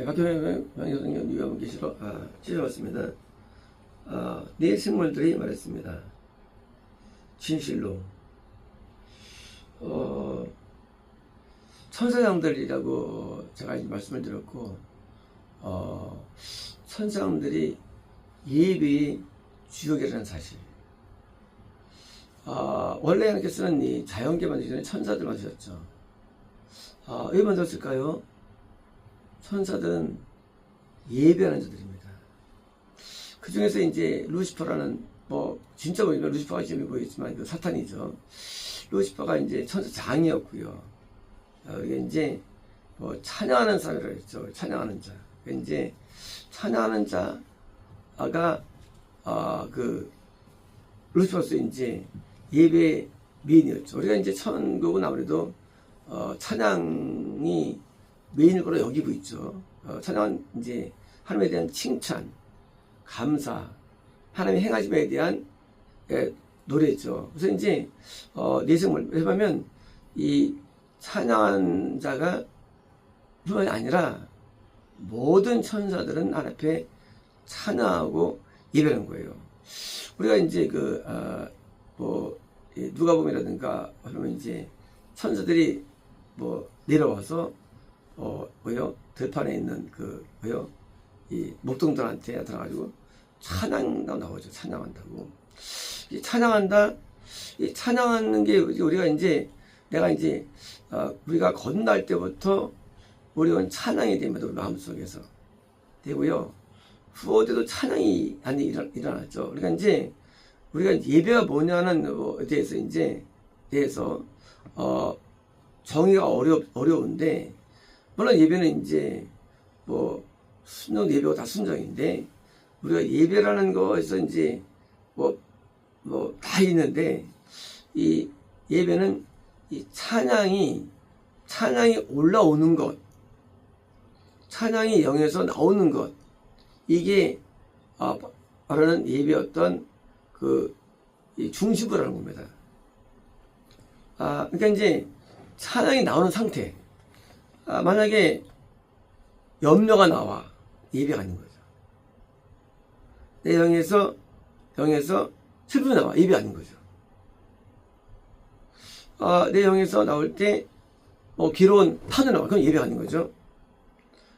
박효영 교수님 유효한 계시로 찢어봤습니다. 네 생물들이 말했습니다. 진실로 천사장들이라고 제가 말씀을 드렸고, 천사장들이 예배의 주역이라는 사실. 원래 하나님께서는 이 자연계 만들기 전에 천사들 만드셨죠. 왜 만들었을까요? 천사들은 예배하는 자들입니다. 그 중에서 이제 루시퍼라는, 진짜 보니까 루시퍼가 재미 보이겠지만 그 사탄이죠. 루시퍼가 이제 천사장이었고요. 이게 이제 찬양하는 사람이라고 했죠. 찬양하는 자. 이제 찬양하는 자가 그 루시퍼로서 이제 예배 메인이었죠. 우리가 이제 천국은 아무래도 찬양이 메인일 거로 여기고 있죠. 찬양은 이제 하나님에 대한 칭찬, 감사, 하나님의 행하신 바에 대한 노래죠. 그래서 이제 내생물 왜냐하면 이 찬양하는 자가 뿐만이 아니라 모든 천사들은 하나님 앞에 찬양하고 예배하는 거예요. 우리가 이제 누가복음이라든가 그러면 이제 천사들이 내려와서 들판에 있는 이 목동들한테 나타나가지고 찬양한다고 나오죠. 찬양한다고. 이 찬양한다. 이 찬양하는 게 우리가 이제 우리가 건날 때부터 우리는 찬양이 됩니다. 우리 마음속에서 되고요. 후어대도 찬양이 일어났죠. 그러니까 이제 우리가 예배가 뭐냐는 대해서 정의가 어려운데, 물론 예배는 이제 순종 예배가 다 순종인데, 우리가 예배라는 것에서 이제 다 있는데, 이 예배는 이 찬양이 올라오는 것, 찬양이 영에서 나오는 것, 이게 바로는 예배의 어떤 이 중심부라는 겁니다. 그러니까 이제 찬양이 나오는 상태. 만약에 염려가 나와, 예배가 아닌 거죠. 내 영에서 슬픔이 나와, 예배가 아닌 거죠. 내 영에서 나올 때 기로운 판을 나와, 그건 예배가 아닌 거죠.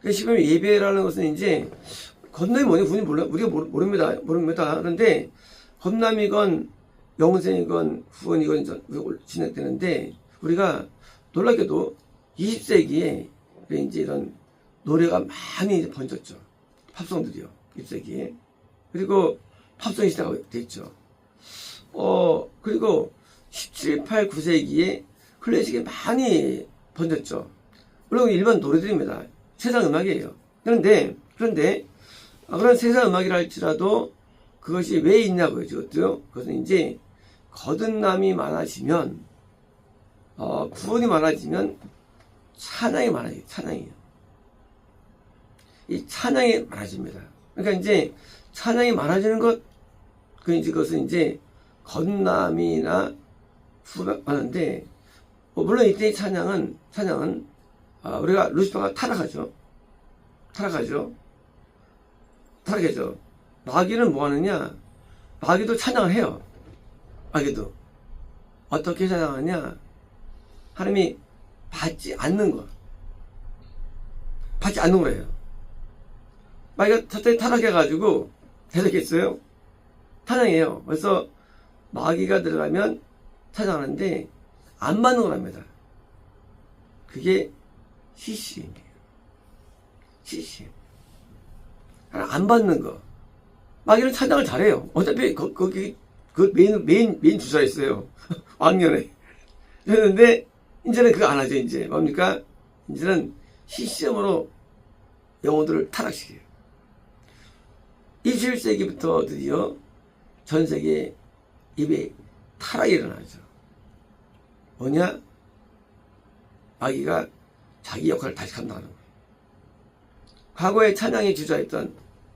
그래서 지금 예배라는 것은 이제 건남이 뭐냐, 우리가 모릅니다. 그런데 건남이건 영생이건 후원이건 진행되는데, 우리가 놀랍게도 20세기에 이제 이런 노래가 많이 번졌죠. 팝송들이요. 20세기에. 그리고 팝송 시대가 됐죠. 그리고 17, 8, 9세기에 클래식이 많이 번졌죠. 물론 일반 노래들입니다. 세상 음악이에요. 그런데 그런 세상 음악이라 할지라도 그것이 왜 있냐고요. 그것은 이제 거듭남이 많아지면, 구원이 많아지면 찬양이 많아져요. 찬양이요. 이 찬양이 많아집니다. 그러니까 이제 찬양이 많아지는 그것은 이제 거듭남이나 하는데, 물론 이때의 찬양은 우리가 루시퍼가 타락하죠. 마귀는 뭐 하느냐? 마귀도 찬양을 해요. 마귀도. 어떻게 찬양하냐? 하나님이 받지 않는 거예요. 마귀가 첫째 타락해가지고, 대적했어요. 찬양해요. 그래서 마귀가 들어가면 찬양하는데, 안 받는 거랍니다. 그게 CCM이에요. CCM. 안 받는 거. 마귀는 찬양을 잘해요. 어차피 거기 메인 주자였어요. 왕년에. 그랬는데 이제는 그거 안 하죠. 이제 뭡니까? 이제는 CCM으로 영혼들을 타락시켜요. 21세기부터 드디어 전 세계 예배 타락이 일어나죠. 뭐냐? 마귀가 자기 역할을 다시 감당하는 거예요. 과거에 찬양의 주자였던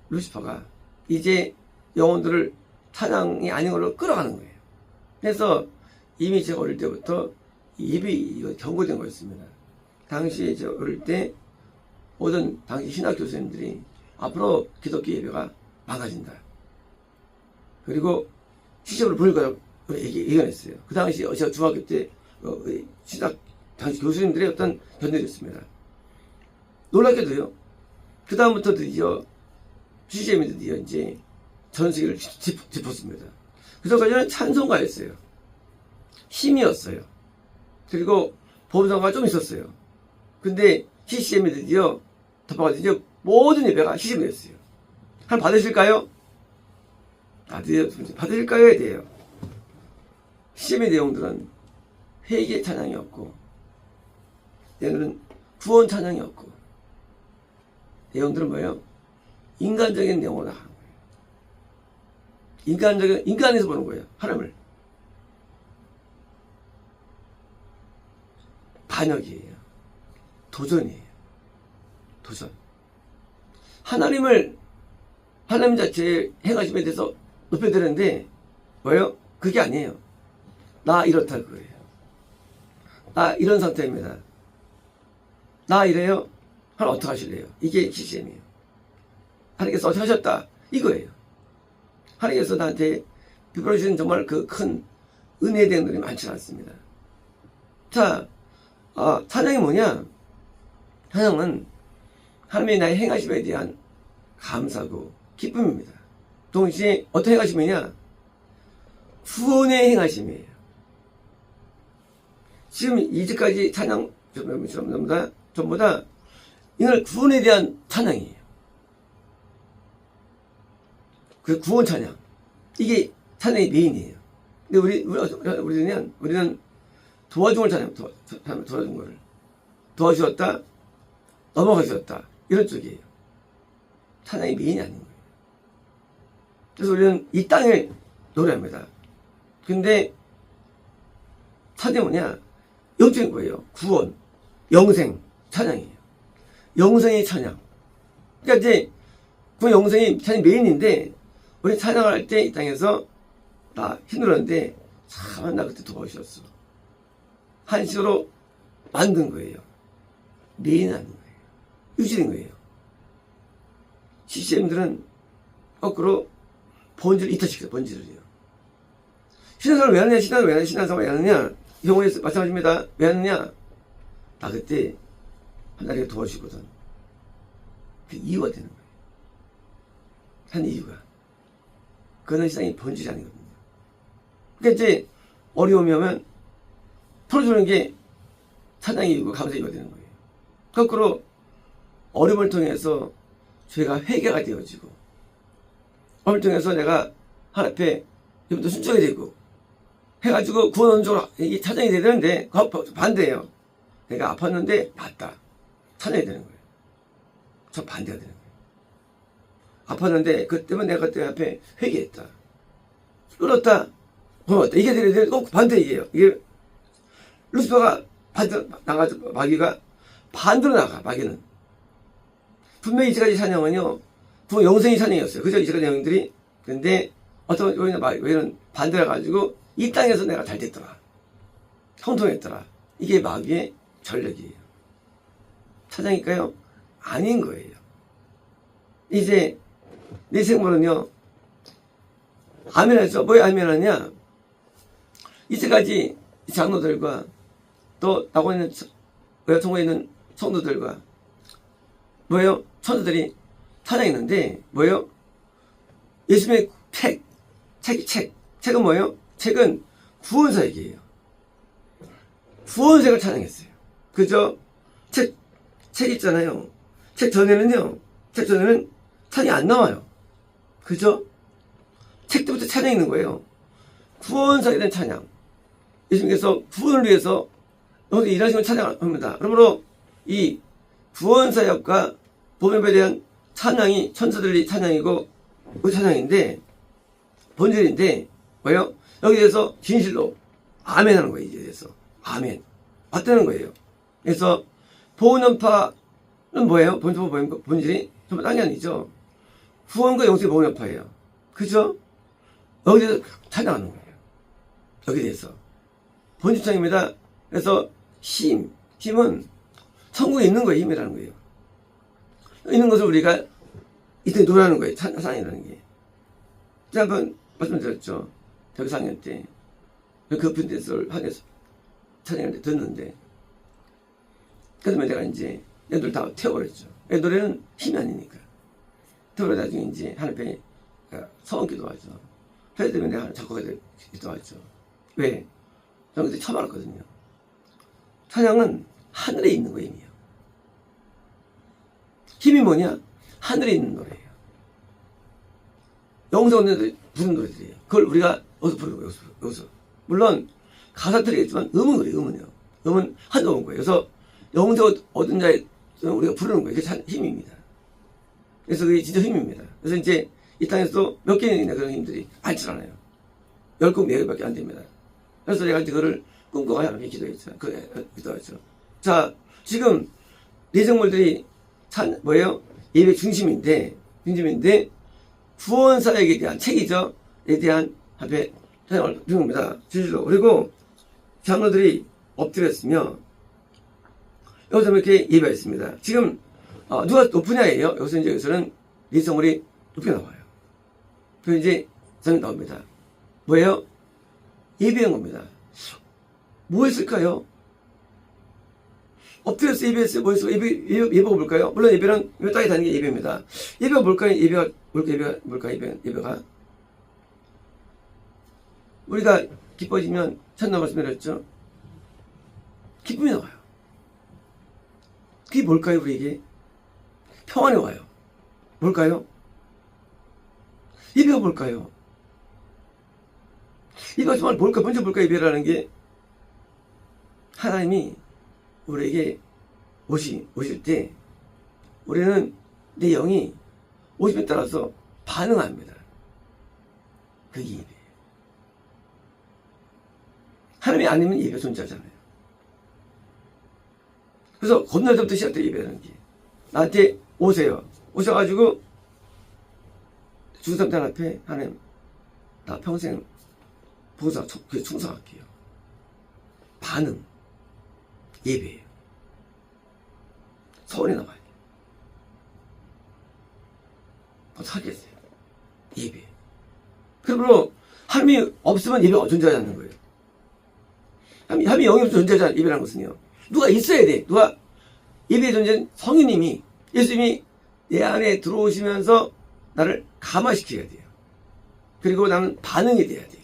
루시퍼가 이제 영혼들을 찬양이 아닌 걸로 끌어가는 거예요. 그래서 이미 제가 어릴 때부터 예배 경고된 거였습니다. 당시에 제가 어릴 때 모든 당시 신학 교수님들이 앞으로 기독교 예배가 망가진다. 그리고 시집으로 보낼 거라고 예견했어요. 그 당시 제가 중학교 때 신학 당시 교수님들의 어떤 견해였습니다. 놀랍게도요. 그 다음부터 드디어 CCM이 드디어 이제 전 세계를 짚었습니다. 그전까지는 찬송가였어요. 힘이었어요. 그리고 보험성가가 좀 있었어요. 근데 CCM이 드디어 덮어가지고 모든 예배가 CCM이 됐어요. 한 받으실까요? 받으실까요? 해야 돼요. CCM의 내용들은 회개 찬양이었고, 내용들은 구원 찬양이었고, 내용들은 뭐예요? 인간적인 내용으로 나가는 거예요. 인간에서 보는 거예요. 하나님을. 반역이에요. 도전이에요. 도전. 하나님 자체의 행하심에 대해서 높여드렸는데, 뭐예요? 그게 아니에요. 나 이렇다 그거예요. 나 이런 상태입니다. 나 이래요? 하나님 어떻게 하실래요? 이게 CCM이에요. 하나님께서 어떻게 하셨다? 이거예요. 하나님께서 나한테 베풀어 주신 정말 그 큰 은혜에 대한 것이 많지 않습니다. 자, 찬양이 뭐냐? 찬양은 하나님의 나의 행하심에 대한 감사고 기쁨입니다. 동시에 어떤 행하심이냐? 구원의 행하심이에요. 지금 이제까지 찬양 전부 다 이걸 구원에 대한 찬양이에요. 그 구원 찬양. 이게 찬양의 메인이에요. 근데 우리는 도와준 걸 찬양, 도와준 거를. 도와주었다, 넘어가주었다. 이런 쪽이에요. 찬양의 메인이 아닌 거예요. 그래서 우리는 이 땅을 노래합니다. 근데 찬양이 뭐냐? 영적인 거예요. 구원, 영생, 찬양이에요. 영생의 찬양. 그러니까 이제 그 영생이 찬양 메인인데 우리 찬양을 할 때 이 땅에서 나 힘들었는데 참 나 그때 도와주셨어. 한식으로 만든 거예요. 메인은 아닌 거예요. 유지된 거예요. CCM들은 거꾸로 본질을 이탈시켜요. 본질을요. 신앙생활을 왜 하느냐? 신앙생활을 왜 하느냐? 이 경우에 마찬가지입니다. 왜 하느냐? 나 그때 하나님이 도와주시거든. 그 이유가 되는 거예요. 한 이유가. 그거는 신앙의 본질이 아니거든요. 그러니까 이제 어려움이 오면 풀어주는 게 찬양의 이유고 감사의 이유가 되는 거예요. 거꾸로 어려움을 통해서 죄가 회개가 되어지고 어려움을 통해서 내가 하나님 앞에 좀 더 순종이 되고 해가지고 구원 쪽으로 이게 찬양이 돼야 되는데 반대예요. 내가 아팠는데 낫다. 찬양이 되는 거예요. 저 반대가 되는 거예요. 아팠는데 그 때문에 내가 그때 앞에 회개했다. 끌었다. 고마웠다. 이게 되야 되는데 꼭 반대 얘기예요. 이게 루시퍼가 반대 나가서 마귀가 반대로 나가. 마귀는 분명히 이제까지 찬양은요 구원 영생이 찬양이었어요. 그죠? 이제까지 내용들이. 근데 어떤 왜는 반대라 가지고 이 땅에서 내가 잘 됐더라. 형통했더라. 이게 마귀의 전략이에요. 찬양일까요? 아닌 거예요. 이제 내 생물은요 아멘하죠. 뭐 아멘하냐? 이제까지 장로들과 또 나고 있는 통에 있는 성도들과 뭐예요? 천사들이 찬양했는데 뭐예요? 예수님의 책은 뭐예요? 책은 구원사 얘기예요. 구원색을 찬양했어요. 그죠? 책 있잖아요. 책 전에는 찬양이 안 나와요. 그죠? 책 때부터 찬양이 있는 거예요. 구원사에 대한 찬양. 예수님께서 구원을 위해서 여기서 일하시는 걸 찬양합니다. 그러므로 이 구원사역과 복음에 대한 찬양이 천사들이 찬양이고 그 찬양인데 본질인데 뭐예요? 여기 대해서 진실로 아멘 하는 거예요. 이제 대해서 아멘 맞다는 거예요. 그래서 보훈연파는 뭐예요? 본질이 정말 딴 게 아니죠. 구원과 영생의 보훈연파예요. 그죠? 여기 대해서 찬양하는 거예요. 여기 대해서 본질창입니다. 그래서 힘은 천국에 있는 거예요. 힘이라는 거예요. 있는 것을 우리가 이때 노래하는 거예요. 찬양이라는 게. 제가 한번 말씀드렸죠. 대학교 4학년 때. 그 펜데스를 하면서 찬양을 듣는데. 그래서 내가 이제 애들 다 태워버렸죠. 애 노래는 힘이 아니니까. 태워버려 나중에 이제 하나님께 서원 기도하죠. 그래야 되면 내가 작곡하게 기도하죠. 왜? 저는 그때 처음 알았거든요. 찬양은 하늘에 있는 거예요, 힘이요. 힘이 뭐냐? 하늘에 있는 노래예요. 영성 언니들 부르는 노래들이에요. 그걸 우리가 어디서 부르는 거예요, 여기서. 물론, 가사 들이겠지만, 음은 그래요, 음은요. 음은 하늘에 온 거예요. 그래서, 영성 얻은 자에 우리가 부르는 거예요. 그게 참 힘입니다. 그래서 그게 진짜 힘입니다. 그래서 이제, 이 땅에서도 몇 개나 있나 그런 힘들이 많지 않아요. 10곡, 4개밖에 안 됩니다. 그래서 내가 이제 그거를 꿈꿔가야 하나님께 기도했죠. 기도하죠. 자, 지금, 내정물들이 뭐예요? 예배 중심인데, 구원사역에 대한 책이죠. 에 대한 앞에 찬양을 중입니다. 진실로. 그리고 장로들이 엎드렸으며, 여기서 이렇게 예배했습니다. 지금, 누가 높으냐예요. 여기서는 내정물이 높게 나와요. 그래서 이제 장면 나옵니다. 뭐예요? 예배한 겁니다. 뭐 했을까요? 엎드려서 예배했어요? 뭐 했어요? 예배가 뭘까요? 물론 예배는 땅에 다니는 게 예배입니다. 예배가 뭘까요? 예배가 우리가 기뻐지면 첫날 말씀드렸죠? 기쁨이 나와요. 그게 뭘까요, 우리에게? 평안이 와요. 뭘까요? 예배가 뭘까요? 예배가 정말 뭘까? 먼저 뭘까? 예배라는 게 하나님이 우리에게 오실 때 우리는 내 영이 오심에 따라서 반응합니다. 그게 예배예요. 하나님이 아니면 예배가 존재하잖아요. 그래서 건널 때부터 시작돼요, 예배라는 게. 나한테 오세요. 오셔가지고 주삼단 앞에 하나님 나 평생 봉사 충성할게요. 반응 예배예요. 소원이 나와요. 어떡하겠어요? 예배. 그러므로 하나님이 없으면 예배가 존재하지 않는 거예요. 하나님이 영이 없으면 존재하지 않는 예배라는 것은요. 누가 있어야 돼. 누가 예배의 존재는 성령님이 예수님이 내 안에 들어오시면서 나를 감화시켜야 돼요. 그리고 나는 반응이 돼야 돼.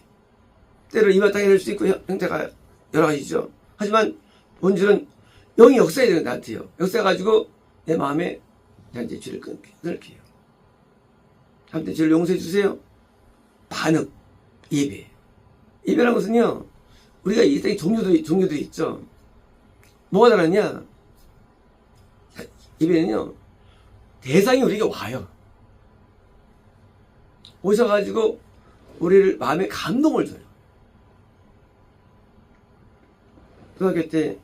때로 이마땅이 될 수 있고 형태가 여러 가지죠. 하지만 본질은 영이 역사해야 되는 나한테요. 역사해가지고 내 마음에 내가 이제 죄를 끊을게요. 한때 죄를 용서해 주세요. 반응, 예배. 예배라는 것은요, 우리가 이 땅에 종류들이 있죠. 뭐가 다르냐? 예배는요, 대상이 우리에게 와요. 오셔가지고 우리를 마음에 감동을 줘요. 고등학교 때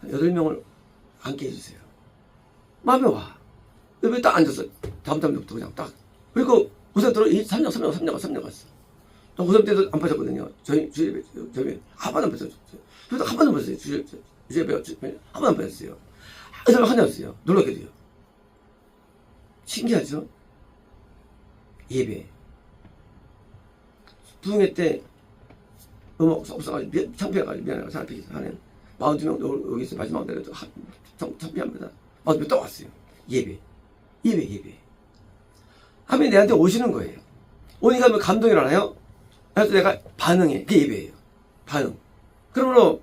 8명을 앉게 해주세요. 마음에 와. 옆에 딱 앉아서 다음 달부터 그냥 딱. 그리고 고3 때로 3년 갔어. 또 고3 때도 안 빠졌거든요. 저희 한 번도 안 빠졌어요. 그래도 한 번도 안 빠졌어요. 주제배가 한 번도 안 빠졌어요. 이 사람 하나였어요. 놀랍게도요. 신기하죠? 예배. 부흥회 때 음악 없어가지고 창피해가지고 미안해요. 사람 앞에 하는 42명 여기서 마지막 날에도 창피합니다. 42명 또 왔어요. 예배. 하면 내한테 오시는 거예요. 오니까 뭐 감동이 일어나요? 그래서 내가 반응해. 그게 예배예요. 반응. 그러므로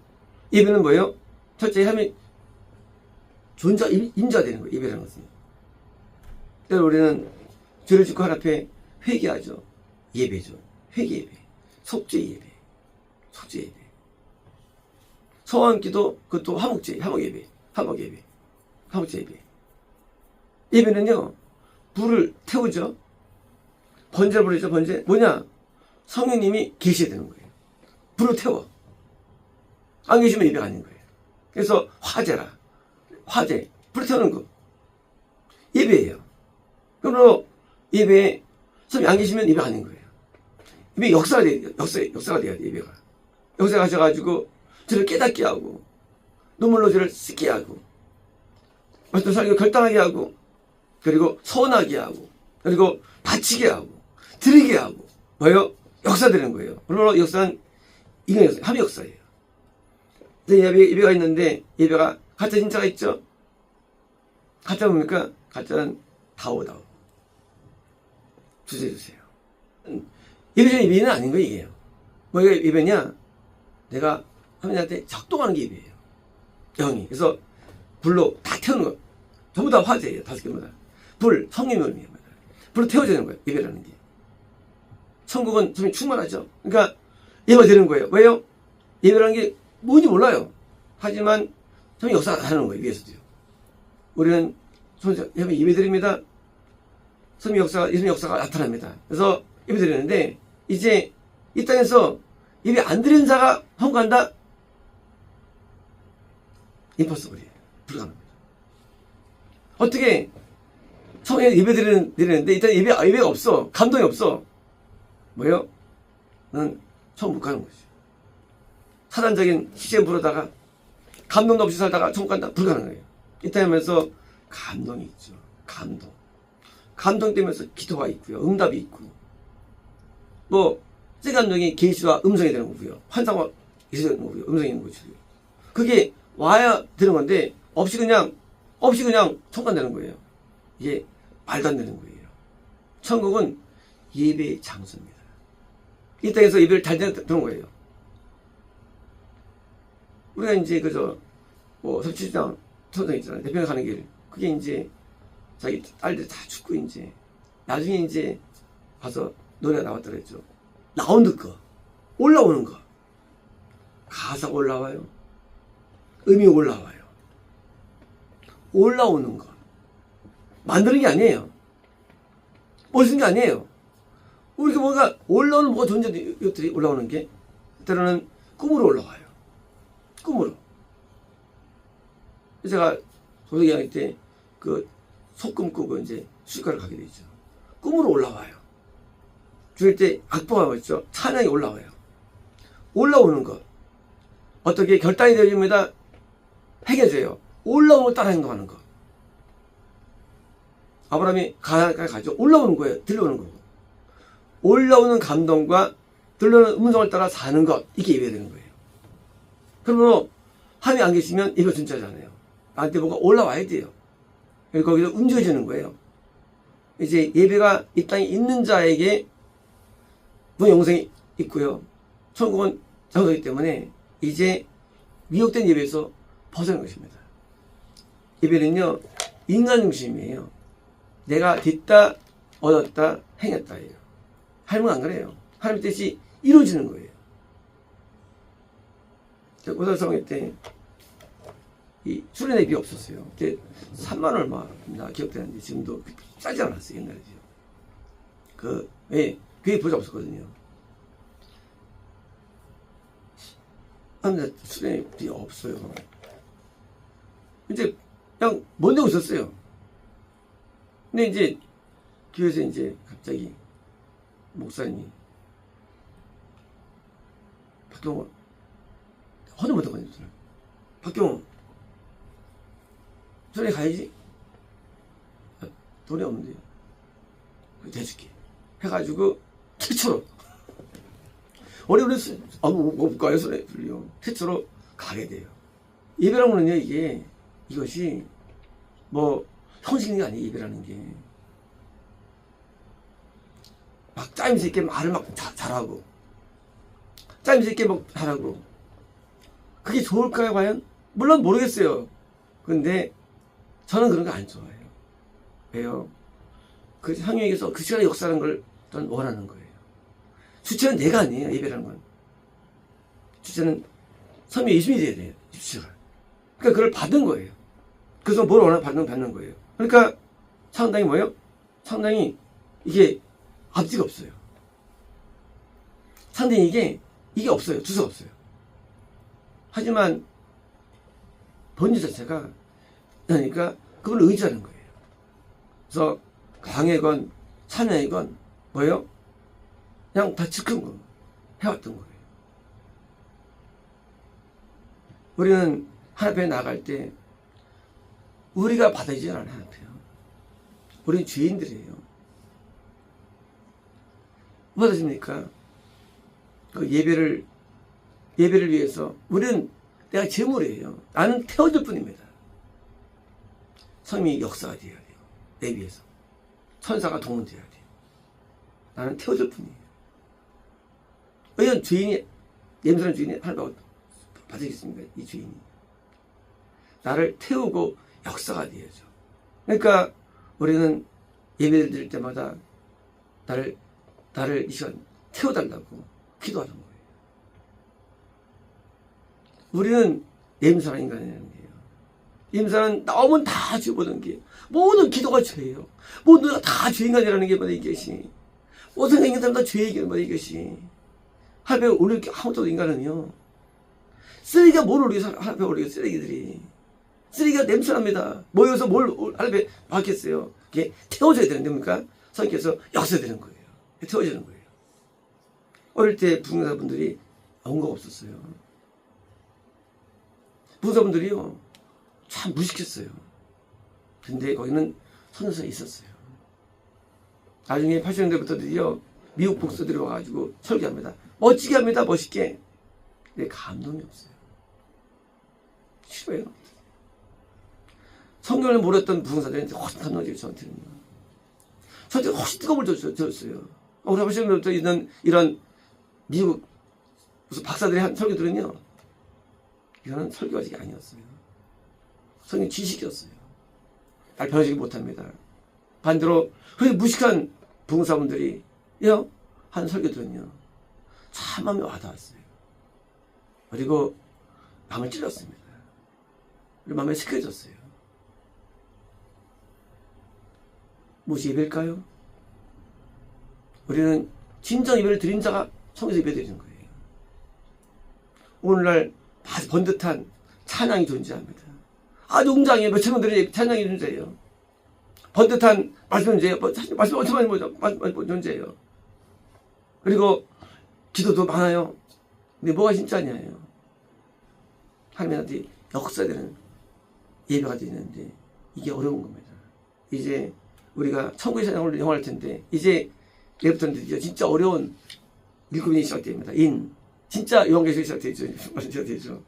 예배는 뭐예요? 첫째 하나님이 임자되는 거예요. 예배라는 것은. 때로 우리는 죄를 짓고 하나님 앞에 회개하죠. 예배죠. 회개 예배. 속죄 예배. 서원기도 그것도 화목제 예배. 예배는요, 불을 태우죠. 번제를 부르죠. 번제. 뭐냐? 성령님이 계셔야 되는 거예요. 불을 태워. 안 계시면 예배가 아닌 거예요. 그래서 화제. 불을 태우는 거. 예배예요. 그러므로 예배에 성령이 안 계시면 예배가 아닌 거예요. 예배 역사가 돼야 돼, 예배가. 역사가 하셔가지고 저를 깨닫게 하고 눈물로 저를 씻게 하고 말씀 살기로 결단하게 하고 그리고 서운하게 하고, 그리고 다치게 하고, 드리게 하고, 뭐예요? 역사되는 거예요. 물론 역사는 이건 역사, 합의 역사예요. 예배가 있는데 예배가 가짜 진짜가 있죠. 가짜 뭡니까? 가짜는 다오다오. 주세요. 예배전 예배는 아닌 거예요. 이게요. 뭐가 예배냐? 내가 하나님한테 작동하는 게 예배예요. 영이. 그래서 불로 다 태우는 거. 전부 다 화제예요. 5개마다. 불, 성령의 의미입니다. 불로 태워지는 거예요. 예배라는 게. 천국은 성령이 충만하죠. 그러니까 예배가 되는 거예요. 왜요? 예배라는 게 뭔지 몰라요. 하지만 성령이 역사하는 거예요. 위에서도요. 우리는 예배드립니다. 성령 역사가, 예수님 역사가 나타납니다. 그래서 예배드리는데 이제 이 땅에서 예배 안 드리는 자가 헌금한다? 임퍼서블이에요. 불가능합니다. 어떻게 성령에 예배 드리는데 일단 예배가 없어. 감동이 없어. 뭐요? 는 천국 못 가는 거지. 사단적인 시스템 부르다가 감동도 없이 살다가 천국 간다? 불가능해요. 이따 하면서 감동이 있죠. 감동 때문에 기도가 있고요. 응답이 있고. 새 감동이 계시와 음성이 되는 거고요. 환상과 있는 거고요. 음성이 있는 거죠. 그게 와야 되는 건데 없이 그냥 천국 간다는 거예요. 이게 말도 안 되는 거예요. 천국은 예배의 장소입니다. 이 땅에서 예배를 잘 드는 거예요. 우리가 이제 설치장 선생 있잖아요. 대평양 가는 길. 그게 이제 자기 딸들 다 죽고 이제 나중에 이제 가서 노래가 나왔다 그랬죠. 나오는 거, 올라오는 거. 가사가 올라와요. 의미 올라와요. 올라오는 거. 만드는 게 아니에요. 멋있는 게 아니에요. 우리가 뭔가 올라오는 뭐가 존재도 이것들이 올라오는 게 때로는 꿈으로 올라와요. 꿈으로. 제가 도덕 2학년 때 소꿈 꾸고 이제 수식과를 가게 되죠. 꿈으로 올라와요. 주일 때 악보가 있죠. 찬양이 올라와요. 올라오는 것. 어떻게 결단이 되어집니다. 행해져요. 올라오는 걸 따라 행동하는 것. 아브라함이 가나안까지 가죠. 올라오는 거예요. 들려오는 거고. 올라오는 감동과 들려오는 음성을 따라 사는 것. 이게 예배가 되는 거예요. 그러므로 하나님 안 계시면 예배가 진짜잖아요. 나한테 뭐가 올라와야 돼요. 거기서 움직여지는 거예요. 이제 예배가 이 땅에 있는 자에게 영생이 있고요. 천국은 장소이기 때문에 이제 미혹된 예배에서 벗어난 것입니다. 예배는요, 인간 중심이에요. 내가 됐다, 얻었다, 행했다예요. 하나님은 안 그래요. 하나님 뜻이 이루어지는 거예요. 제가 고등학생 때 이 수련회비 없었어요. 그때 3만 얼마나 기억되는데 지금도 싸지 않았어요. 옛날에요. 그게 부자 없었거든요. 근데 수련회비 없어요. 이제 그냥 못 내고 있었어요. 근데 이제 교회에서 이제 갑자기 목사님이 박경호 허도 못하거든요. 박경호 수련회 가야지. 돈이 없는데요. 대줄게. 해가지고 최초로 우리 못 가요. 수련회를요. 최초로 가게 돼요. 예배라는 거는요, 이것이 형식인 게 아니에요. 예배라는 게 막 짜임새 있게 말을 막 잘하고 짜임새 있게 막 잘하고 그게 좋을까요 과연? 물론 모르겠어요. 근데 저는 그런 거 안 좋아해요. 왜요? 그 상황에서 그 시간에 역사하는 걸 저는 원하는 거예요. 주체는 내가 아니에요. 예배라는 건 주체는 성령 예수님이 돼야 돼요. 주체가. 그러니까 그걸 받은 거예요. 그래서 뭘 원하나 받는 거예요. 그러니까 상당히 뭐예요? 상당히 이게 앞뒤가 없어요. 상당히 이게 없어요. 주소가 없어요. 하지만 본질 자체가 그러니까 그걸 의지하는 거예요. 그래서 강해건 찬양이건 뭐예요? 그냥 다 지킨 거 해왔던 거예요. 우리는 하나님 앞에 나갈 때 우리가 받아야지 않아요. 하나님 앞에요. 우리는 죄인들이에요. 무엇하십니까? 그 예배를 위해서 우리는 내가 제물이에요. 나는 태워줄 뿐입니다. 성령이 역사가 되어야 돼요. 내 위해서. 천사가 동원되어야 돼요. 나는 태워줄 뿐이에요. 왜냐면 죄인이, 예민한 죄인이 하나님 받으겠습니까? 이 죄인이. 나를 태우고 역사가 되어야죠. 그러니까 우리는 예배를 드릴 때마다 나를 이 시간 태워달라고 기도하는 거예요. 우리는 예민한 인간이라는 거예요. 예민한 나오면 다 죄보는 게 모든 기도가 죄예요. 모두가 다 죄인간이라는 게 바로 이것이 모든 생긴 사람 다 죄의 길은 바로 이것이 하나님에 올릴 게 아무도 없는 인간은요. 쓰레기가 뭘 올리겠어? 하나님에 올리겠어? 쓰레기가 냄새납니다. 모여서 뭘 하나님에 받겠어요? 이게 태워줘야 되는 겁니까? 성령께서 역사해야 되는 거예요. 태워주는 거예요. 어릴 때 부흥사분들이 온거 없었어요. 부흥사분들이요 참 무식했어요. 근데 거기는 선교사가 있었어요. 나중에 80년대부터 드디어 미국 목사들이 와가지고 설교합니다. 멋지게 합니다. 멋있게. 근데 감동이 없어요. 싫어요. 성경을 모르던 부흥사들한테 훨씬 감동적이죠. 저한테 훨씬 뜨거움을 줬어요. 우리 80년대부터 있는 이런 미국 무슨 박사들이 한 설교들은요. 이거는 설교가 아니었어요. 성경 지식이었어요. 날 변화시키지 못합니다. 반대로 그 무식한 부흥사분들이 한 설교들은요. 참 마음에 와닿았어요. 그리고 마음을 찔렀습니다. 그리고 마음에 새겨졌어요. 무엇이 예배일까요? 우리는 진정 예배를 드린 자가 성에서 예배 드리는 거예요. 오늘날 번듯한 찬양이 존재합니다. 아주 웅장해요. 몇천 명들이 찬양이 존재해요. 번듯한 말씀 존재해요. 말씀 엄청 많이 존재해요. 그리고 기도도 많아요. 근데 뭐가 진짜냐예요. 하나님한테 역사되는 예배가 되는데 이게 어려운 겁니다. 이제 우리가 천국의 찬양을 영화할 텐데 이제 내일부터는 드디어 진짜 어려운 일꾼이 시작됩니다. 진짜 요한계시록이 시작되죠.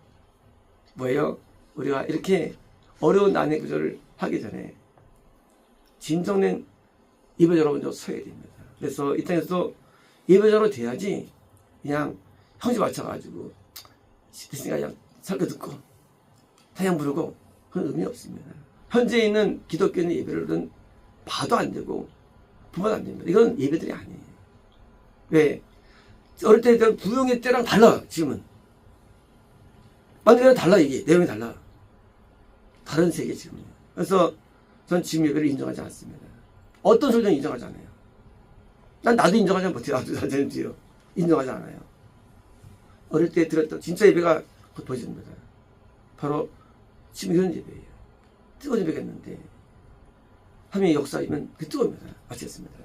뭐예요? 우리가 이렇게 어려운 난의 구절을 하기 전에 진정된 예배자로 먼저 서야 됩니다. 그래서 이 땅에서도 예배자로 돼야지 그냥 형제 맞춰가지고 됐으니까 그냥 설교 듣고 찬양 부르고 그런 의미 없습니다. 현재 있는 기독교인의 예배를 봐도 안 되고 보면 안 됩니다. 이건 예배들이 아니에요. 왜? 어릴 때 부흥의 때랑 달라. 지금은 완전히 달라. 이게 내용이 달라. 다른 세계 지금은. 그래서 전 지금 예배를 인정하지 않습니다. 어떤 소리도 인정하지 않아요. 나도 인정하지 못해요. 나도 인정하지 않아요. 어릴 때 들었던 진짜 예배가 곧 보여집니다. 바로 지금 이런 예배예요. 뜨거운 예배가 있는데 하나님의 역사이면 그 뜨거웁니다. 마치겠습니다.